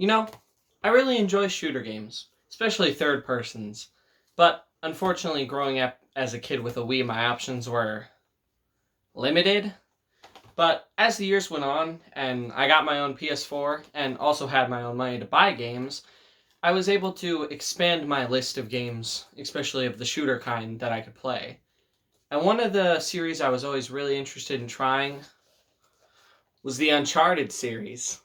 You know, I really enjoy shooter games, especially third persons. But unfortunately, growing up as a kid with a Wii, my options were limited. But as the years went on, and I got my own PS4 and also had my own money to buy games, I was able to expand my list of games, especially of the shooter kind, that I could play. And one of the series I was always really interested in trying was the Uncharted series.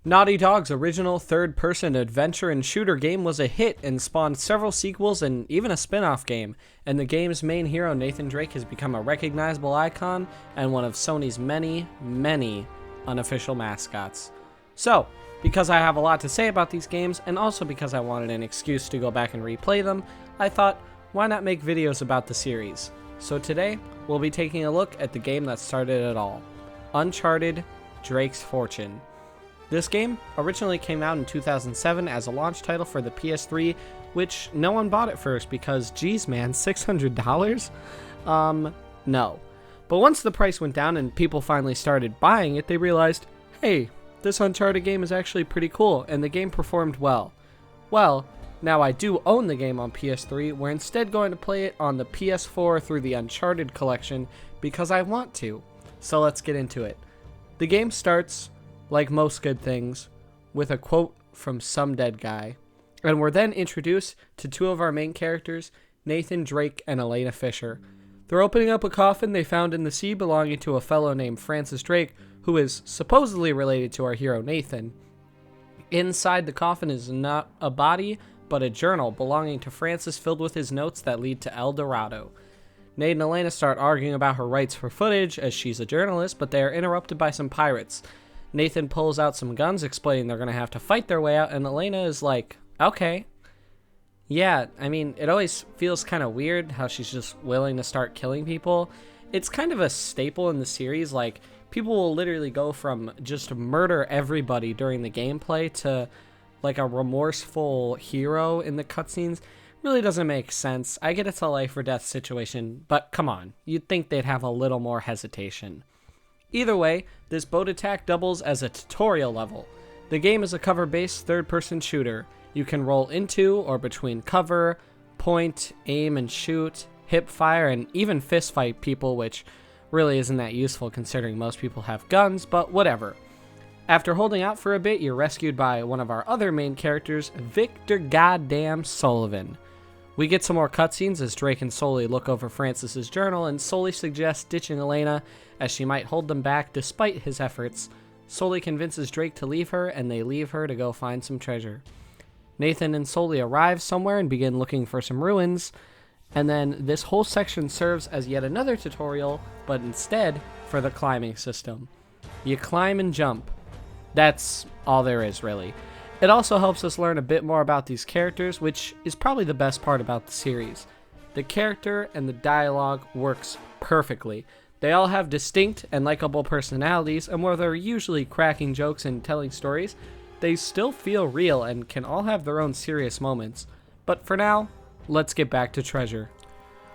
Naughty Dog's original third-person adventure and shooter game was a hit and spawned several sequels and even a spin-off game, and the game's main hero, Nathan Drake, has become a recognizable icon and one of Sony's many, many unofficial mascots. So, because I have a lot to say about these games, and also because I wanted an excuse to go back and replay them, I thought, why not make videos about the series? So today, we'll be taking a look at the game that started it all, Uncharted: Drake's Fortune. This game originally came out in 2007 as a launch title for the PS3, which no one bought at first because, geez man, $600? No. But once the price went down and people finally started buying it, they realized, hey, this Uncharted game is actually pretty cool, and the game performed well. Well, now I do own the game on PS3, we're instead going to play it on the PS4 through the Uncharted collection because I want to. So let's get into it. The game starts, like most good things, with a quote from some dead guy, and we're then introduced to two of our main characters, Nathan Drake and Elena Fisher. They're opening up a coffin they found in the sea belonging to a fellow named Francis Drake, who is supposedly related to our hero Nathan. Inside the coffin is not a body, but a journal belonging to Francis filled with his notes that lead to El Dorado. Nate and Elena start arguing about her rights for footage as she's a journalist, but they are interrupted by some pirates. Nathan pulls out some guns, explaining they're going to have to fight their way out, and Elena is like, okay. Yeah, I mean, it always feels kind of weird how she's just willing to start killing people. It's kind of a staple in the series, like, people will literally go from just murder everybody during the gameplay to, like, a remorseful hero in the cutscenes. Really doesn't make sense. I get it's a life or death situation, but come on, you'd think they'd have a little more hesitation. Either way, this boat attack doubles as a tutorial level. The game is a cover-based third-person shooter. You can roll into or between cover, point, aim and shoot, hip fire, and even fist fight people, which really isn't that useful considering most people have guns, but whatever. After holding out for a bit, you're rescued by one of our other main characters, Victor Goddamn Sullivan. We get some more cutscenes as Drake and Sully look over Francis's journal, and Sully suggests ditching Elena as she might hold them back despite his efforts. Sully convinces Drake to leave her, and they leave her to go find some treasure. Nathan and Sully arrive somewhere and begin looking for some ruins, and then this whole section serves as yet another tutorial, but instead for the climbing system. You climb and jump. That's all there is, really. It also helps us learn a bit more about these characters, which is probably the best part about the series. The character and the dialogue works perfectly. They all have distinct and likable personalities, and while they're usually cracking jokes and telling stories, they still feel real and can all have their own serious moments. But for now, let's get back to treasure.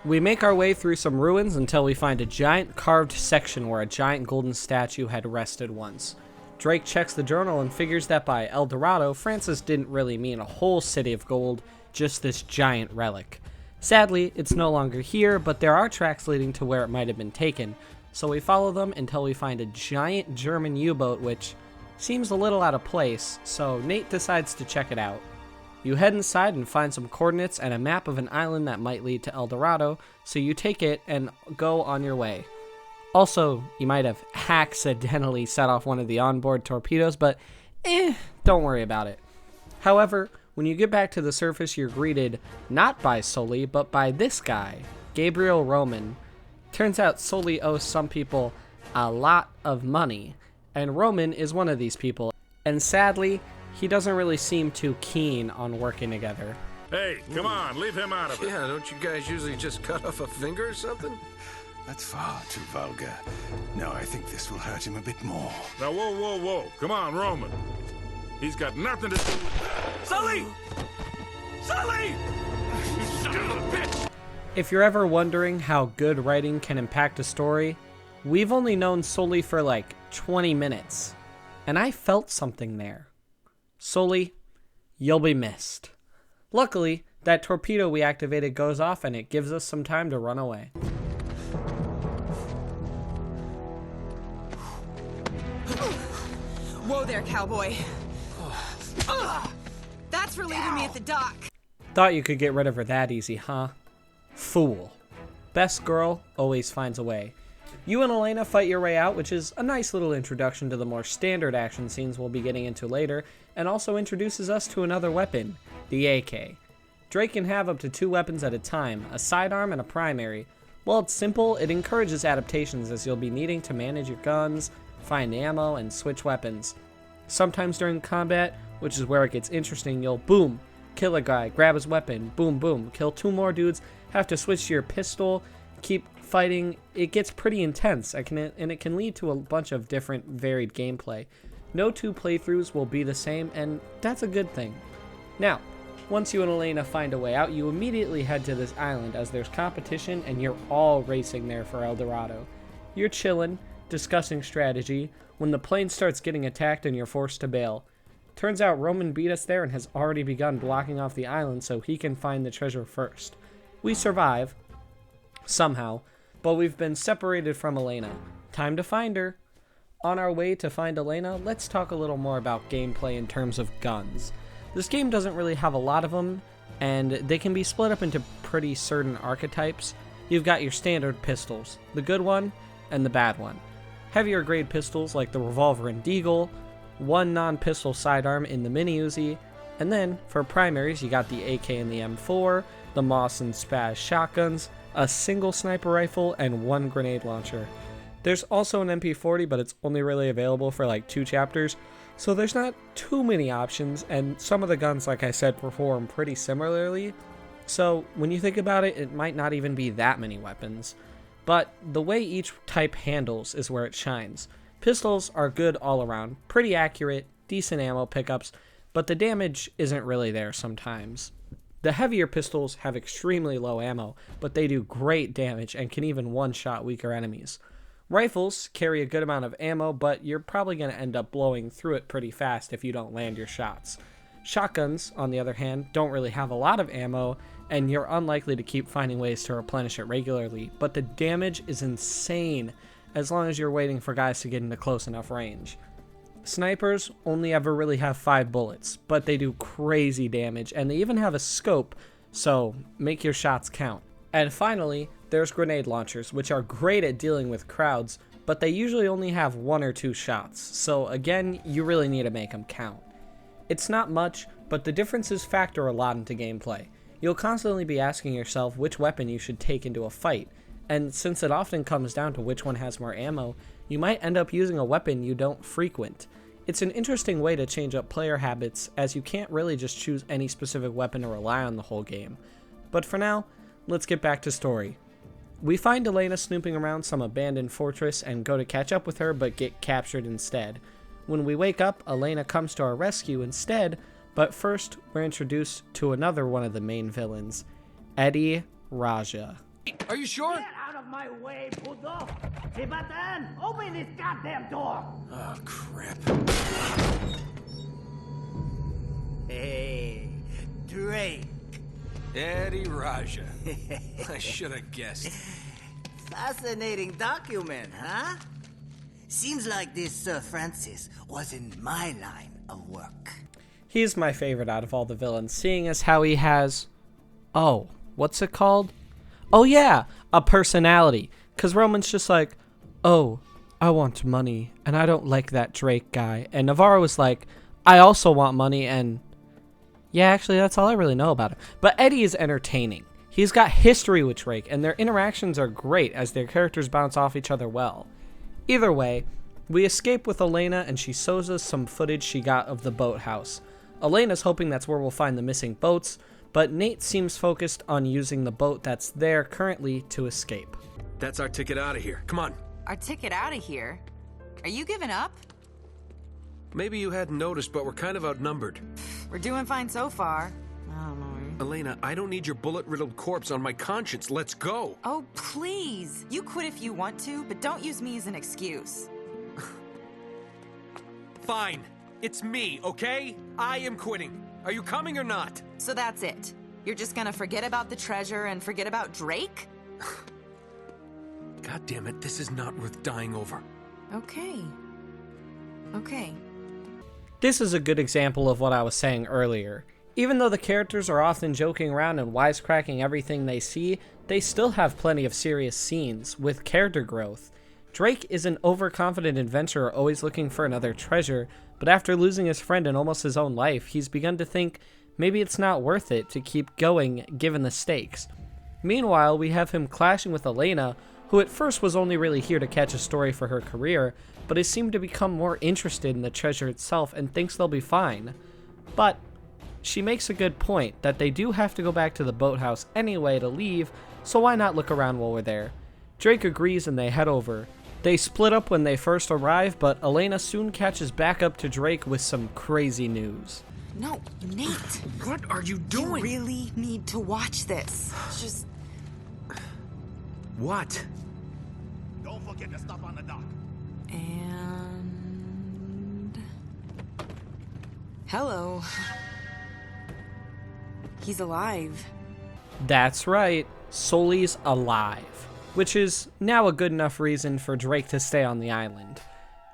We make our way through some ruins until we find a giant carved section where a giant golden statue had rested once. Drake checks the journal and figures that by El Dorado, Francis didn't really mean a whole city of gold, just this giant relic. Sadly, it's no longer here, but there are tracks leading to where it might have been taken, so we follow them until we find a giant German U-boat, which seems a little out of place, so Nate decides to check it out. You head inside and find some coordinates and a map of an island that might lead to El Dorado, so you take it and go on your way. Also, you might have accidentally set off one of the onboard torpedoes, but don't worry about it. However, when you get back to the surface, you're greeted not by Sully, but by this guy, Gabriel Roman. Turns out Sully owes some people a lot of money, and Roman is one of these people, and sadly, he doesn't really seem too keen on working together. Hey, come on, leave him out of it. Yeah, don't you guys usually just cut off a finger or something? That's far too vulgar. No, I think this will hurt him a bit more. Now, whoa. Come on, Roman. He's got nothing to do with... Sully! Sully! You son of a bitch! If you're ever wondering how good writing can impact a story, we've only known Sully for like 20 minutes, and I felt something there. Sully, you'll be missed. Luckily, that torpedo we activated goes off and it gives us some time to run away. Whoa there, cowboy. That's for leaving me at the dock. Thought you could get rid of her that easy, huh? Fool. Best girl always finds a way. You and Elena fight your way out, which is a nice little introduction to the more standard action scenes we'll be getting into later, and also introduces us to another weapon, the AK. Drake can have up to 2 weapons at a time, a sidearm and a primary. While it's simple, it encourages adaptations as you'll be needing to manage your guns, find ammo, and switch weapons. Sometimes during combat, which is where it gets interesting, you'll boom, kill a guy, grab his weapon, boom boom, kill 2 more dudes, have to switch to your pistol, keep fighting. It gets pretty intense, and it can lead to a bunch of different varied gameplay. No 2 playthroughs will be the same, and that's a good thing. Now, once you and Elena find a way out, you immediately head to this island as there's competition and you're all racing there for El Dorado. You're chilling, discussing strategy, when the plane starts getting attacked and you're forced to bail. Turns out Roman beat us there and has already begun blocking off the island so he can find the treasure first. We survive, somehow, but we've been separated from Elena. Time to find her. On our way to find Elena, let's talk a little more about gameplay in terms of guns. This game doesn't really have a lot of them, and they can be split up into pretty certain archetypes. You've got your standard pistols, the good one and the bad one. Heavier grade pistols like the revolver and deagle, 1 non-pistol sidearm in the mini Uzi, and then for primaries you got the AK and the M4, the Moss and Spaz shotguns, a single sniper rifle, and 1 grenade launcher. There's also an MP40, but it's only really available for like 2 chapters, so there's not too many options, and some of the guns, like I said, perform pretty similarly. So when you think about it, it might not even be that many weapons. But the way each type handles is where it shines. Pistols are good all around, pretty accurate, decent ammo pickups, but the damage isn't really there sometimes. The heavier pistols have extremely low ammo, but they do great damage and can even one-shot weaker enemies. Rifles carry a good amount of ammo, but you're probably going to end up blowing through it pretty fast if you don't land your shots. Shotguns, on the other hand, don't really have a lot of ammo, and you're unlikely to keep finding ways to replenish it regularly, but the damage is insane as long as you're waiting for guys to get into close enough range. Snipers only ever really have 5 bullets, but they do crazy damage, and they even have a scope, so make your shots count. And finally, there's grenade launchers, which are great at dealing with crowds, but they usually only have 1 or 2 shots, so again, you really need to make them count. It's not much, but the differences factor a lot into gameplay. You'll constantly be asking yourself which weapon you should take into a fight, and since it often comes down to which one has more ammo, you might end up using a weapon you don't frequent. It's an interesting way to change up player habits, as you can't really just choose any specific weapon to rely on the whole game. But for now, let's get back to story. We find Elena snooping around some abandoned fortress and go to catch up with her but get captured instead. When we wake up, Elena comes to our rescue instead, but first we're introduced to another one of the main villains, Eddie Raja. Are you sure? Get out of my way, puto! Pt1, open this goddamn door! Oh, crap. Hey, Drake. Eddie Raja. I should have guessed. Fascinating document, huh? Seems like this Sir Francis was in my line of work. He's my favorite out of all the villains, seeing as how he has... oh, what's it called? Oh yeah, a personality. Because Roman's just like, oh, I want money, and I don't like that Drake guy. And Navarro was like, I also want money, and... yeah, actually, that's all I really know about him. But Eddie is entertaining. He's got history with Drake, and their interactions are great as their characters bounce off each other well. Either way, we escape with Elena, and she shows us some footage she got of the boathouse. Elena's hoping that's where we'll find the missing boats, but Nate seems focused on using the boat that's there currently to escape. That's our ticket out of here. Come on. Our ticket out of here? Are you giving up? Maybe you hadn't noticed, but we're kind of outnumbered. We're doing fine so far. I don't know. Elena, I don't need your bullet-riddled corpse on my conscience. Let's go. Oh, please. You quit if you want to, but don't use me as an excuse. Fine. It's me, okay? I am quitting. Are you coming or not? So that's it. You're just gonna forget about the treasure and forget about Drake? God damn it, this is not worth dying over. Okay. Okay. This is a good example of what I was saying earlier. Even though the characters are often joking around and wisecracking everything they see, they still have plenty of serious scenes, with character growth. Drake is an overconfident adventurer always looking for another treasure, but after losing his friend and almost his own life, he's begun to think maybe it's not worth it to keep going given the stakes. Meanwhile, we have him clashing with Elena, who at first was only really here to catch a story for her career, but has seemed to become more interested in the treasure itself and thinks they'll be fine. But she makes a good point that they do have to go back to the boathouse anyway to leave, so why not look around while we're there? Drake agrees and they head over. They split up when they first arrive, but Elena soon catches back up to Drake with some crazy news. No, Nate. What are you You doing? really need to watch this. Just What? Don't forget the stuff on the dock. and hello. He's alive. That's right, Sully's alive, which is now a good enough reason for Drake to stay on the island.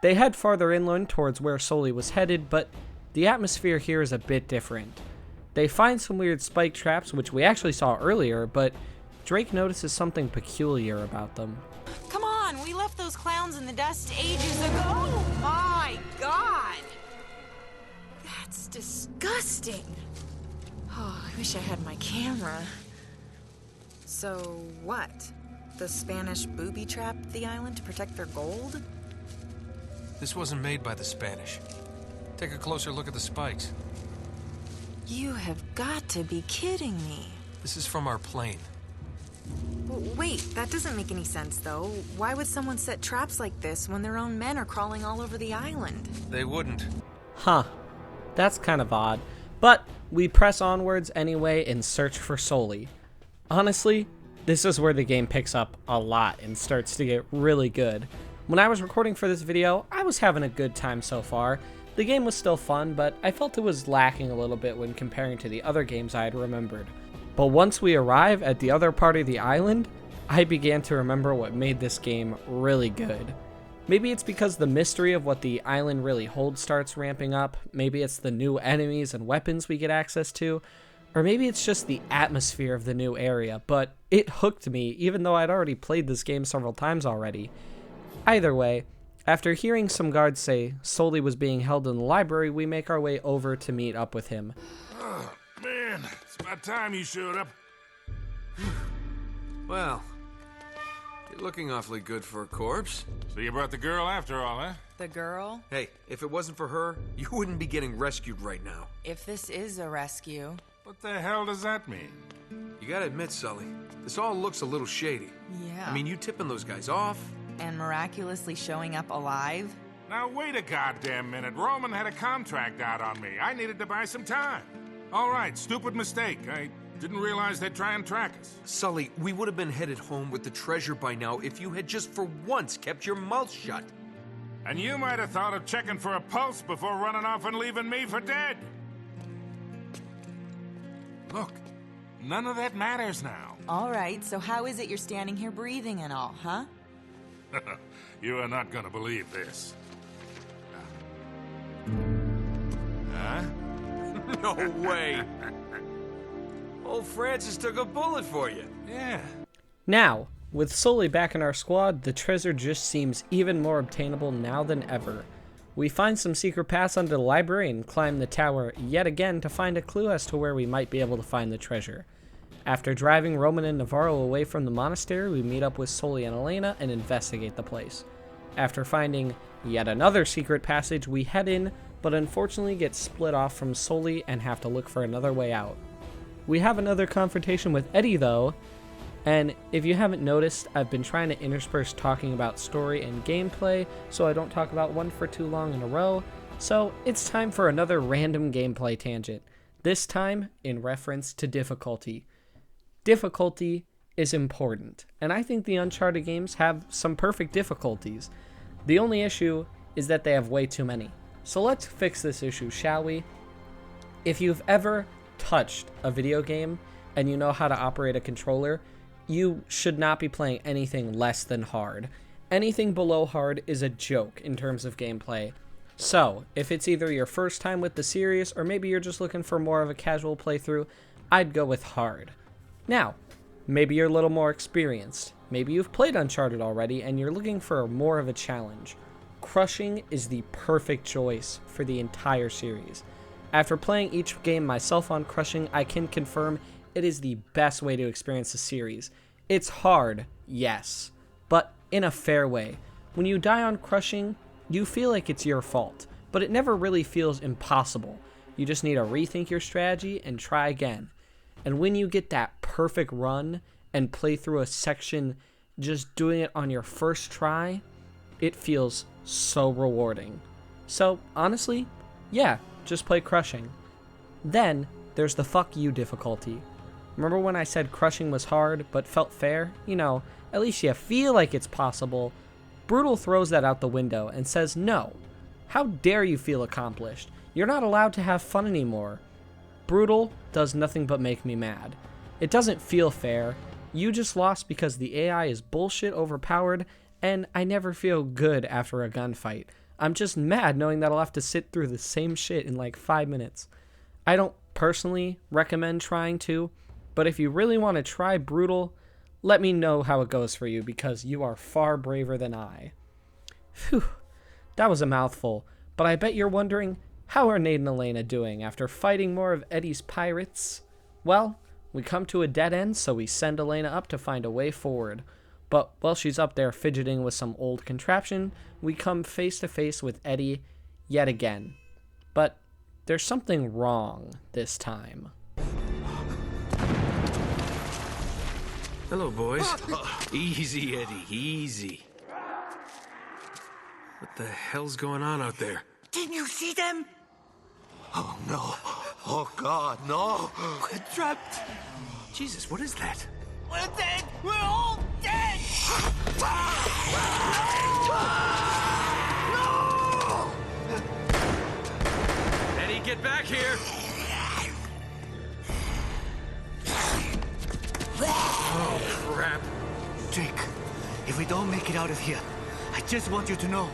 They head farther inland towards where Sully was headed, but the atmosphere here is a bit different. They find some weird spike traps, which we actually saw earlier, but Drake notices something peculiar about them. Come on, we left those clowns in the dust ages ago. Oh my god! That's disgusting. Oh, I wish I had my camera. So what? The Spanish booby trapped the island to protect their gold? This wasn't made by the Spanish. Take a closer look at the spikes. You have got to be kidding me. This is from our plane. Wait, that doesn't make any sense, though. Why would someone set traps like this when their own men are crawling all over the island? They wouldn't. Huh, that's kind of odd. But we press onwards anyway and search for Sully. Honestly, this is where the game picks up a lot and starts to get really good. When I was recording for this video, I was having a good time so far. The game was still fun, but I felt it was lacking a little bit when comparing to the other games I had remembered. But once we arrive at the other part of the island, I began to remember what made this game really good. Maybe it's because the mystery of what the island really holds starts ramping up, maybe it's the new enemies and weapons we get access to, or maybe it's just the atmosphere of the new area, but it hooked me even though I'd already played this game several times already. Either way, after hearing some guards say Sully was being held in the library, we make our way over to meet up with him. Oh, man, it's about time you showed up. Well, you're looking awfully good for a corpse. So you brought the girl after all, huh? The girl? Hey, if it wasn't for her, you wouldn't be getting rescued right now. If this is a rescue. What the hell does that mean? You gotta admit, Sully, this all looks a little shady. Yeah. I mean, you tipping those guys off? And miraculously showing up alive? Now wait a goddamn minute. Roman had a contract out on me. I needed to buy some time. All right, stupid mistake. I didn't realize they'd try and track us. Sully, we would have been headed home with the treasure by now if you had just for once kept your mouth shut. And you might have thought of checking for a pulse before running off and leaving me for dead. Look, none of that matters now. All right, so how is it you're standing here breathing and all, huh? You are not gonna believe this. Huh? No way. Old Francis took a bullet for you. Yeah. Now, with Sully back in our squad, the treasure just seems even more obtainable now than ever. We find some secret paths under the library and climb the tower yet again to find a clue as to where we might be able to find the treasure. After driving Roman and Navarro away from the monastery, we meet up with Sully and Elena and investigate the place. After finding yet another secret passage, we head in, but unfortunately get split off from Sully and have to look for another way out. We have another confrontation with Eddie though, and if you haven't noticed, I've been trying to intersperse talking about story and gameplay so I don't talk about one for too long in a row, so it's time for another random gameplay tangent, this time in reference to difficulty. Difficulty is important, and I think the Uncharted games have some perfect difficulties. The only issue is that they have way too many. So let's fix this issue, shall we? If you've ever touched a video game and you know how to operate a controller, you should not be playing anything less than hard. Anything below hard is a joke in terms of gameplay. So, if it's either your first time with the series, or maybe you're just looking for more of a casual playthrough, I'd go with hard. Now, maybe you're a little more experienced. Maybe you've played Uncharted already, and you're looking for more of a challenge. Crushing is the perfect choice for the entire series. After playing each game myself on Crushing, I can confirm it is the best way to experience the series. It's hard, yes, but in a fair way. When you die on Crushing, you feel like it's your fault, but it never really feels impossible. You just need to rethink your strategy and try again. And when you get that perfect run and play through a section just doing it on your first try, it feels so rewarding. So honestly, yeah, just play Crushing. Then there's the fuck you difficulty. Remember when I said Crushing was hard but felt fair? You know, at least you feel like it's possible. Brutal throws that out the window and says no. How dare you feel accomplished? You're not allowed to have fun anymore. Brutal does nothing but make me mad. It doesn't feel fair. You just lost because the AI is bullshit overpowered, and I never feel good after a gunfight. I'm just mad knowing that I'll have to sit through the same shit in like 5 minutes. I don't personally recommend trying to, but if you really want to try Brutal, let me know how it goes for you, because you are far braver than I. Phew, that was a mouthful, but I bet you're wondering, how are Nate and Elena doing after fighting more of Eddie's pirates? Well, we come to a dead end, so we send Elena up to find a way forward. But while she's up there fidgeting with some old contraption, we come face to face with Eddie yet again. But there's something wrong this time. Hello, boys. Easy, Eddie, easy. What the hell's going on out there? Didn't you see them? Oh, no. Oh, God, no. We're trapped. Jesus, what is that? We're dead. We're all dead. Eddie, get back here! Oh, crap. Jake, if we don't make it out of here, I just want you to know,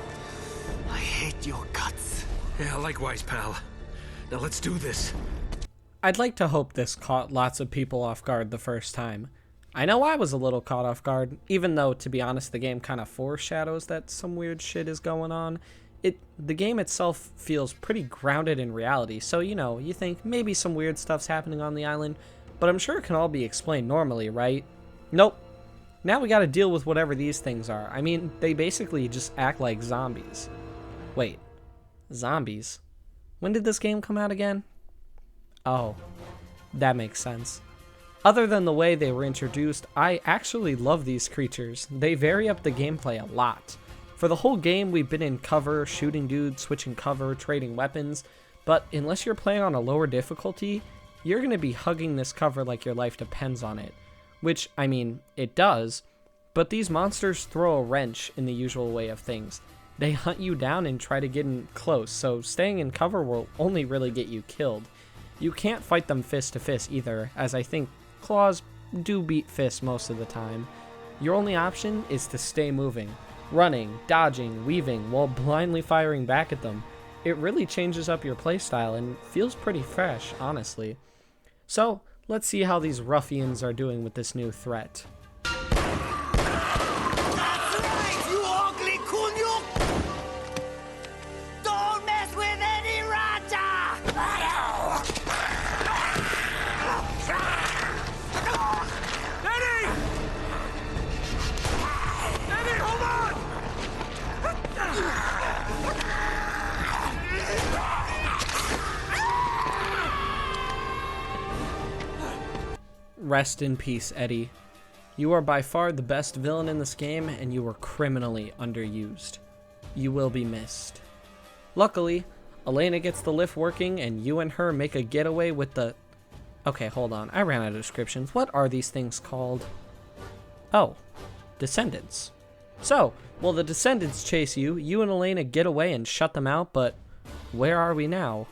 I hate your guts. Yeah, likewise, pal. Now let's do this. I'd like to hope this caught lots of people off guard the first time. I know I was a little caught off guard, even though, to be honest, the game kind of foreshadows that some weird shit is going on. The game itself feels pretty grounded in reality, so, you know, you think maybe some weird stuff's happening on the island, but I'm sure it can all be explained normally, right? Nope. Now we gotta deal with whatever these things are. I mean, they basically just act like zombies. Wait, zombies? When did this game come out again? Oh, that makes sense. Other than the way they were introduced, I actually love these creatures. They vary up the gameplay a lot. For the whole game, we've been in cover, shooting dudes, switching cover, trading weapons, but unless you're playing on a lower difficulty, you're going to be hugging this cover like your life depends on it. Which, I mean, it does, but these monsters throw a wrench in the usual way of things. They hunt you down and try to get in close, so staying in cover will only really get you killed. You can't fight them fist to fist either, as I think claws do beat fists most of the time. Your only option is to stay moving, running, dodging, weaving, while blindly firing back at them. It really changes up your playstyle and feels pretty fresh, honestly. So, let's see how these ruffians are doing with this new threat. That's right, you ugly kunyuk! Don't mess with Eddie Raja! Eddie! Eddie, hold on! Rest in peace, Eddie. You are by far the best villain in this game, and you were criminally underused. You will be missed. Luckily, Elena gets the lift working, and you and her make a getaway with the... Okay, hold on. I ran out of descriptions. What are these things called? Oh, Descendants. So, while the Descendants chase you, you and Elena get away and shut them out, but where are we now?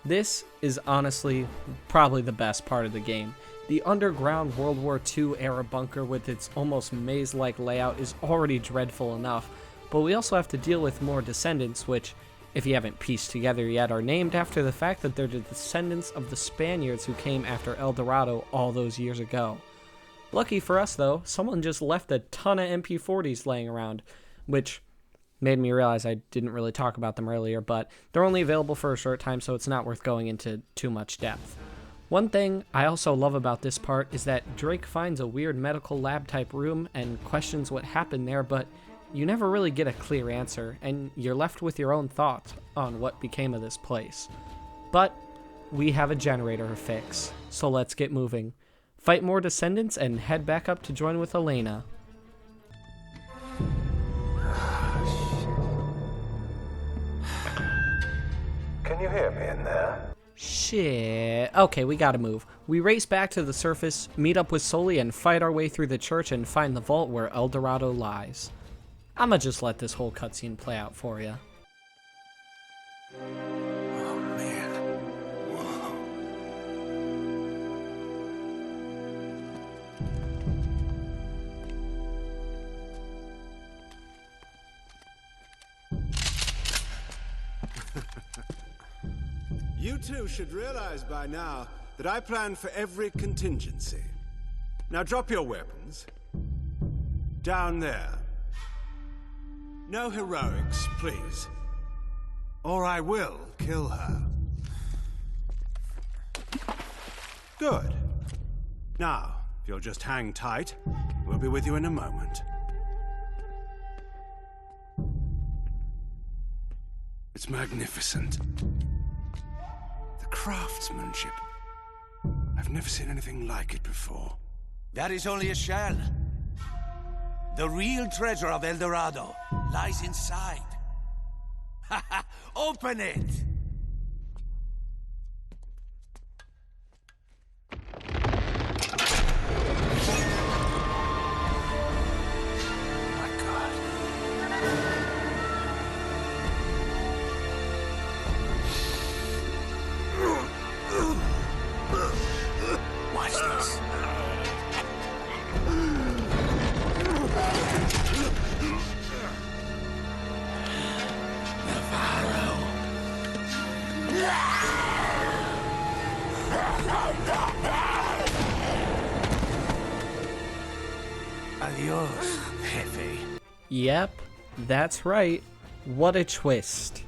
This is honestly probably the best part of the game. The underground World War II era bunker with its almost maze-like layout is already dreadful enough, but we also have to deal with more descendants, which, if you haven't pieced together yet, are named after the fact that they're the descendants of the Spaniards who came after El Dorado all those years ago. Lucky for us though, someone just left a ton of MP40s laying around, which made me realize I didn't really talk about them earlier, but they're only available for a short time, so it's not worth going into too much depth. One thing I also love about this part is that Drake finds a weird medical lab type room and questions what happened there, but you never really get a clear answer, and you're left with your own thoughts on what became of this place. But we have a generator to fix, so let's get moving. Fight more descendants and head back up to join with Elena. Can you hear me in there? Shit. Okay, we gotta move. We race back to the surface, meet up with Sully, and fight our way through the church and find the vault where El Dorado lies. I'ma just let this whole cutscene play out for you. Oh, man. Whoa. You two should realize by now that I plan for every contingency. Now drop your weapons. Down there. No heroics, please. Or I will kill her. Good. Now, if you'll just hang tight, we'll be with you in a moment. It's magnificent. The craftsmanship. I've never seen anything like it before. That is only a shell. The real treasure of El Dorado lies inside. Open it! My God. Watch this. Adios, Jefe. Yep, that's right. What a twist.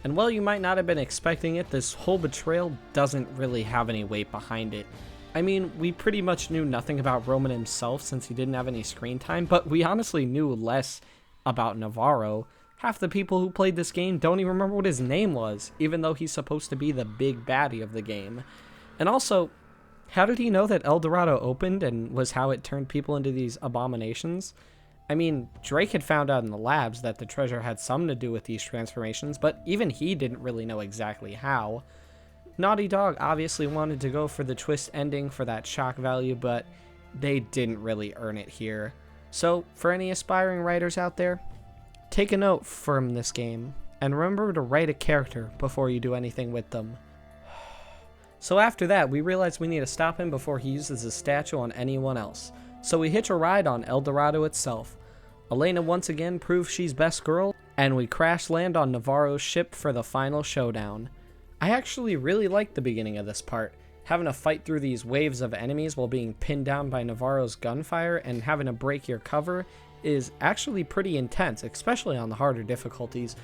And while you might not have been expecting it, this whole betrayal doesn't really have any weight behind it. I mean, we pretty much knew nothing about Roman himself since he didn't have any screen time, but we honestly knew less about Navarro. Half the people who played this game don't even remember what his name was, even though he's supposed to be the big baddie of the game. And also, how did he know that El Dorado opened and was how it turned people into these abominations? I mean, Drake had found out in the labs that the treasure had something to do with these transformations, but even he didn't really know exactly how. Naughty Dog obviously wanted to go for the twist ending for that shock value, but they didn't really earn it here. So, for any aspiring writers out there, take a note from this game, and remember to write a character before you do anything with them. So after that, we realize we need to stop him before he uses his statue on anyone else. So we hitch a ride on El Dorado itself. Elena once again proves she's best girl, and we crash land on Navarro's ship for the final showdown. I actually really like the beginning of this part. Having to fight through these waves of enemies while being pinned down by Navarro's gunfire and having to break your cover is actually pretty intense, especially on the harder difficulties.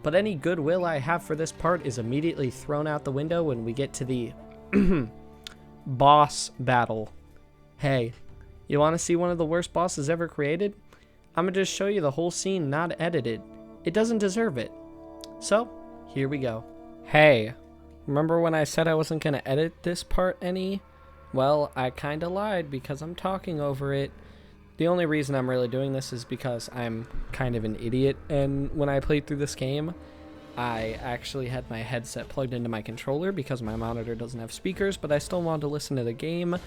But any goodwill I have for this part is immediately thrown out the window when we get to the boss battle. Hey, you want to see one of the worst bosses ever created? I'm gonna just show you the whole scene not edited. It doesn't deserve it. So, here we go. Hey, remember when I said I wasn't gonna edit this part any? Well, I kinda lied because I'm talking over it. The only reason I'm really doing this is because I'm kind of an idiot, and when I played through this game, I actually had my headset plugged into my controller because my monitor doesn't have speakers, but I still wanted to listen to the game.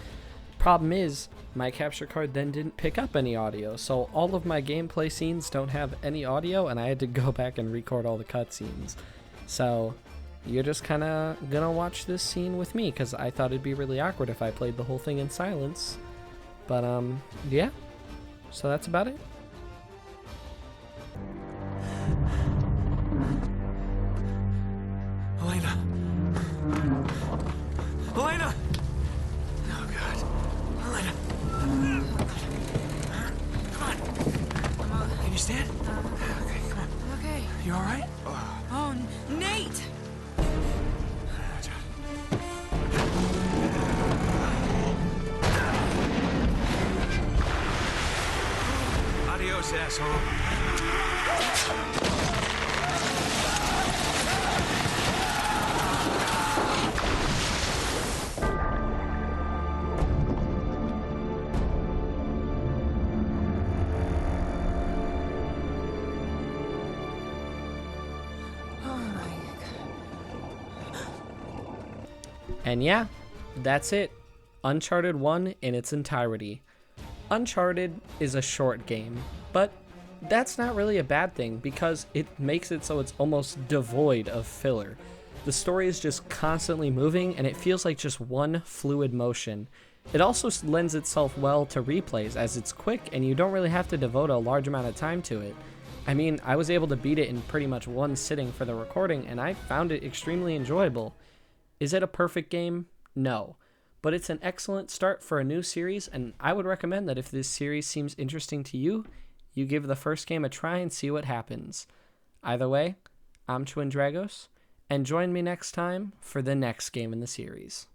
Problem is, my capture card then didn't pick up any audio, so all of my gameplay scenes don't have any audio, and I had to go back and record all the cutscenes. So you're just kind of gonna watch this scene with me because I thought it'd be really awkward if I played the whole thing in silence. But yeah, so that's about it. Elena! Elena! Oh, God. Elena! Come on. Can you stand? Okay, come on. Okay. You all right? Oh, Nate! Adios, asshole. And yeah, that's it. Uncharted 1 in its entirety. Uncharted is a short game, but that's not really a bad thing because it makes it so it's almost devoid of filler. The story is just constantly moving and it feels like just one fluid motion. It also lends itself well to replays as it's quick and you don't really have to devote a large amount of time to it. I mean, I was able to beat it in pretty much one sitting for the recording and I found it extremely enjoyable. Is it a perfect game? No. But it's an excellent start for a new series, and I would recommend that if this series seems interesting to you, you give the first game a try and see what happens. Either way, I'm Twin Dragos, and join me next time for the next game in the series.